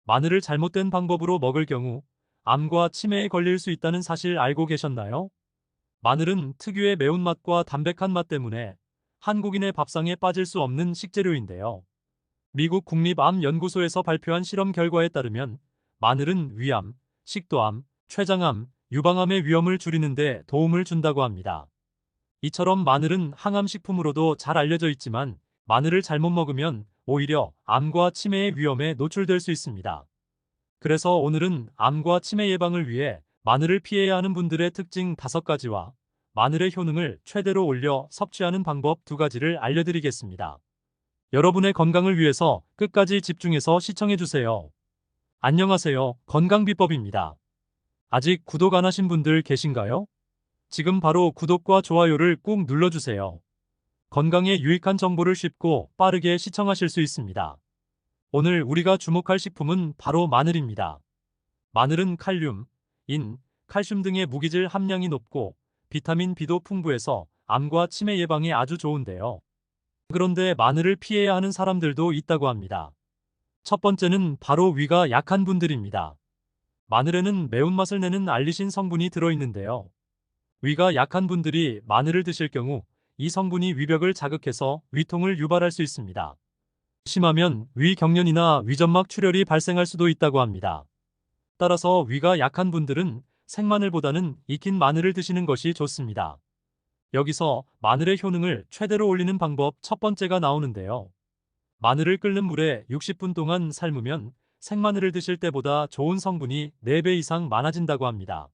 마늘을 잘못된 방법으로 먹을 경우 암과 치매에 걸릴 수 있다는 사실 알고 계셨나요? 마늘은 특유의 매운맛과 담백한 맛 때문에 한국인의 밥상에 빠질 수 없는 식재료인데요. 미국 국립암연구소에서 발표한 실험 결과에 따르면 마늘은 위암, 식도암, 췌장암, 유방암의 위험을 줄이는 데 도움을 준다고 합니다. 이처럼 마늘은 항암식품으로도 잘 알려져 있지만 마늘을 잘못 먹으면 오히려 암과 치매의 위험에 노출될 수 있습니다. 그래서 오늘은 암과 치매 예방을 위해 마늘을 피해야 하는 분들의 특징 5가지와 마늘의 효능을 최대로 올려 섭취하는 방법 2가지를 알려드리겠습니다. 여러분의 건강을 위해서 끝까지 집중해서 시청해주세요. 안녕하세요. 건강비법입니다. 아직 구독 안 하신 분들 계신가요? 지금 바로 구독과 좋아요를 꾹 눌러주세요. 건강에 유익한 정보를 쉽고 빠르게 시청하실 수 있습니다. 오늘 우리가 주목할 식품은 바로 마늘입니다. 마늘은 칼륨, 인, 칼슘 등의 무기질 함량이 높고 비타민 B도 풍부해서 암과 치매 예방에 아주 좋은데요. 그런데 마늘을 피해야 하는 사람들도 있다고 합니다. 첫 번째는 바로 위가 약한 분들입니다. 마늘에는 매운맛을 내는 알리신 성분이 들어있는데요. 위가 약한 분들이 마늘을 드실 경우 이 성분이 위벽을 자극해서 위통을 유발할 수 있습니다. 심하면 위경련이나 위점막 출혈이 발생할 수도 있다고 합니다. 따라서 위가 약한 분들은 생마늘보다는 익힌 마늘을 드시는 것이 좋습니다. 여기서 마늘의 효능을 최대로 올리는 방법 첫 번째가 나오는데요. 마늘을 끓는 물에 60분 동안 삶으면 생마늘을 드실 때보다 좋은 성분이 4배 이상 많아진다고 합니다.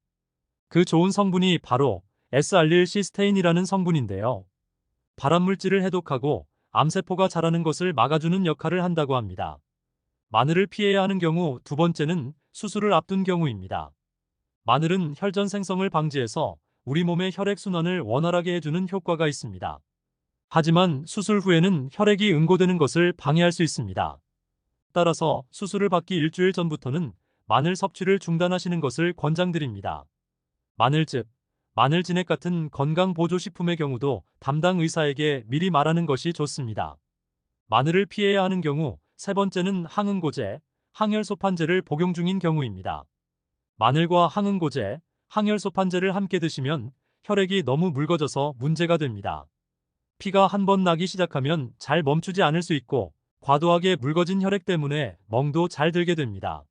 그 좋은 성분이 바로 S알릴시스테인이라는 성분인데요. 발암물질을 해독하고 암세포가 자라는 것을 막아주는 역할을 한다고 합니다. 마늘을 피해야 하는 경우 2번째는 수술을 앞둔 경우입니다. 마늘은 혈전 생성을 방지해서 우리 몸의 혈액순환을 원활하게 해주는 효과가 있습니다. 하지만 수술 후에는 혈액이 응고되는 것을 방해할 수 있습니다. 따라서 수술을 받기 일주일 전부터는 마늘 섭취를 중단하시는 것을 권장드립니다. 마늘즙, 마늘진액 같은 건강보조식품의 경우도 담당 의사에게 미리 말하는 것이 좋습니다. 마늘을 피해야 하는 경우 3번째는 항응고제, 항혈소판제를 복용 중인 경우입니다. 마늘과 항응고제, 항혈소판제를 함께 드시면 혈액이 너무 묽어져서 문제가 됩니다. 피가 한 번 나기 시작하면 잘 멈추지 않을 수 있고 과도하게 묽어진 혈액 때문에 멍도 잘 들게 됩니다.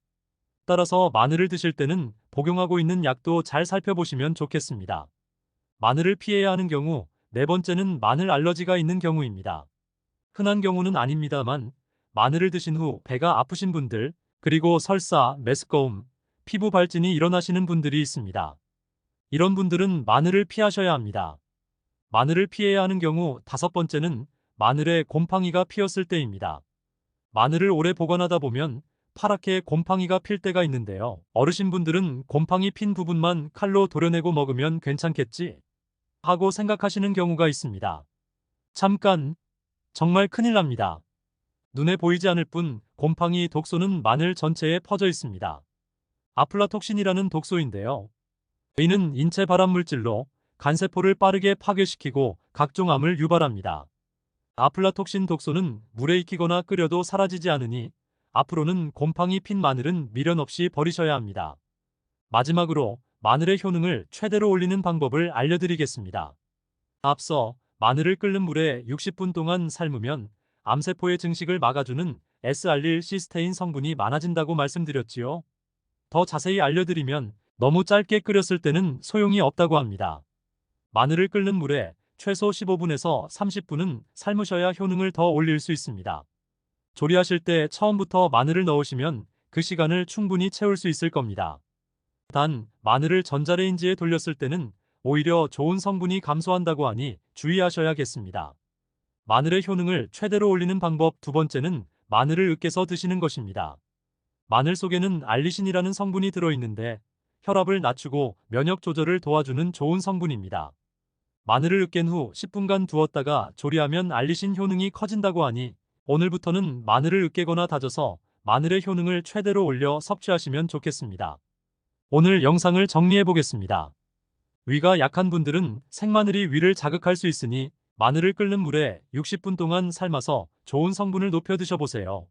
따라서 마늘을 드실 때는 복용하고 있는 약도 잘 살펴보시면 좋겠습니다. 마늘을 피해야 하는 경우 4번째는 마늘 알러지가 있는 경우입니다. 흔한 경우는 아닙니다만 마늘을 드신 후 배가 아프신 분들, 그리고 설사, 메스꺼움, 피부 발진이 일어나시는 분들이 있습니다. 이런 분들은 마늘을 피하셔야 합니다. 마늘을 피해야 하는 경우 5번째는 마늘에 곰팡이가 피었을 때입니다. 마늘을 오래 보관하다 보면 파랗게 곰팡이가 필 때가 있는데요. 어르신분들은 곰팡이 핀 부분만 칼로 도려내고 먹으면 괜찮겠지? 하고 생각하시는 경우가 있습니다. 잠깐, 정말 큰일 납니다. 눈에 보이지 않을 뿐 곰팡이 독소는 마늘 전체에 퍼져 있습니다. 아플라톡신이라는 독소인데요. 이는 인체 발암물질로 간세포를 빠르게 파괴시키고 각종 암을 유발합니다. 아플라톡신 독소는 물에 익히거나 끓여도 사라지지 않으니 앞으로는 곰팡이 핀 마늘은 미련 없이 버리셔야 합니다. 마지막으로 마늘의 효능을 최대로 올리는 방법을 알려드리겠습니다. 앞서 마늘을 끓는 물에 60분 동안 삶으면 암세포의 증식을 막아주는 S알릴시스테인 성분이 많아진다고 말씀드렸지요. 더 자세히 알려드리면 너무 짧게 끓였을 때는 소용이 없다고 합니다. 마늘을 끓는 물에 최소 15분에서 30분은 삶으셔야 효능을 더 올릴 수 있습니다. 조리하실 때 처음부터 마늘을 넣으시면 그 시간을 충분히 채울 수 있을 겁니다. 단, 마늘을 전자레인지에 돌렸을 때는 오히려 좋은 성분이 감소한다고 하니 주의하셔야겠습니다. 마늘의 효능을 최대로 올리는 방법 2번째는 마늘을 으깨서 드시는 것입니다. 마늘 속에는 알리신이라는 성분이 들어있는데 혈압을 낮추고 면역 조절을 도와주는 좋은 성분입니다. 마늘을 으깬 후 10분간 두었다가 조리하면 알리신 효능이 커진다고 하니 오늘부터는 마늘을 으깨거나 다져서 마늘의 효능을 최대로 올려 섭취하시면 좋겠습니다. 오늘 영상을 정리해 보겠습니다. 위가 약한 분들은 생마늘이 위를 자극할 수 있으니 마늘을 끓는 물에 60분 동안 삶아서 좋은 성분을 높여 드셔보세요.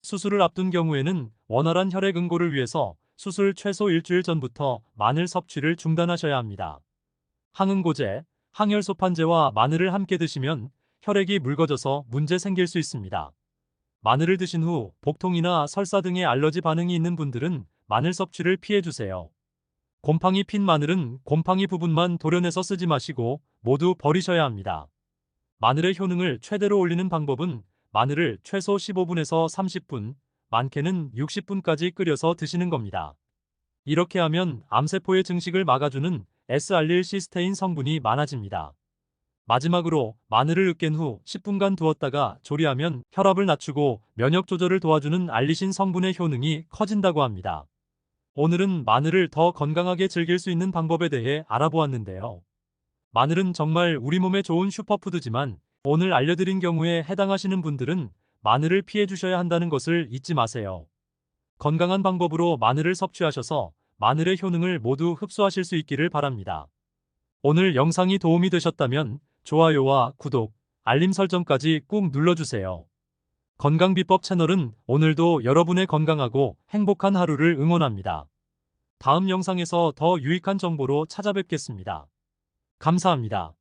수술을 앞둔 경우에는 원활한 혈액 응고를 위해서 수술 최소 일주일 전부터 마늘 섭취를 중단하셔야 합니다. 항응고제, 항혈소판제와 마늘을 함께 드시면 혈액이 묽어져서 문제 생길 수 있습니다. 마늘을 드신 후 복통이나 설사 등의 알러지 반응이 있는 분들은 마늘 섭취를 피해 주세요. 곰팡이 핀 마늘은 곰팡이 부분만 도려내서 쓰지 마시고 모두 버리셔야 합니다. 마늘의 효능을 최대로 올리는 방법은 마늘을 최소 15분에서 30분, 많게는 60분까지 끓여서 드시는 겁니다. 이렇게 하면 암세포의 증식을 막아주는 S알릴시스테인 성분이 많아집니다. 마지막으로 마늘을 으깬 후 10분간 두었다가 조리하면 혈압을 낮추고 면역 조절을 도와주는 알리신 성분의 효능이 커진다고 합니다. 오늘은 마늘을 더 건강하게 즐길 수 있는 방법에 대해 알아보았는데요. 마늘은 정말 우리 몸에 좋은 슈퍼푸드지만 오늘 알려드린 경우에 해당하시는 분들은 마늘을 피해 주셔야 한다는 것을 잊지 마세요. 건강한 방법으로 마늘을 섭취하셔서 마늘의 효능을 모두 흡수하실 수 있기를 바랍니다. 오늘 영상이 도움이 되셨다면 좋아요와 구독, 알림 설정까지 꾹 눌러주세요. 건강비법 채널은 오늘도 여러분의 건강하고 행복한 하루를 응원합니다. 다음 영상에서 더 유익한 정보로 찾아뵙겠습니다. 감사합니다.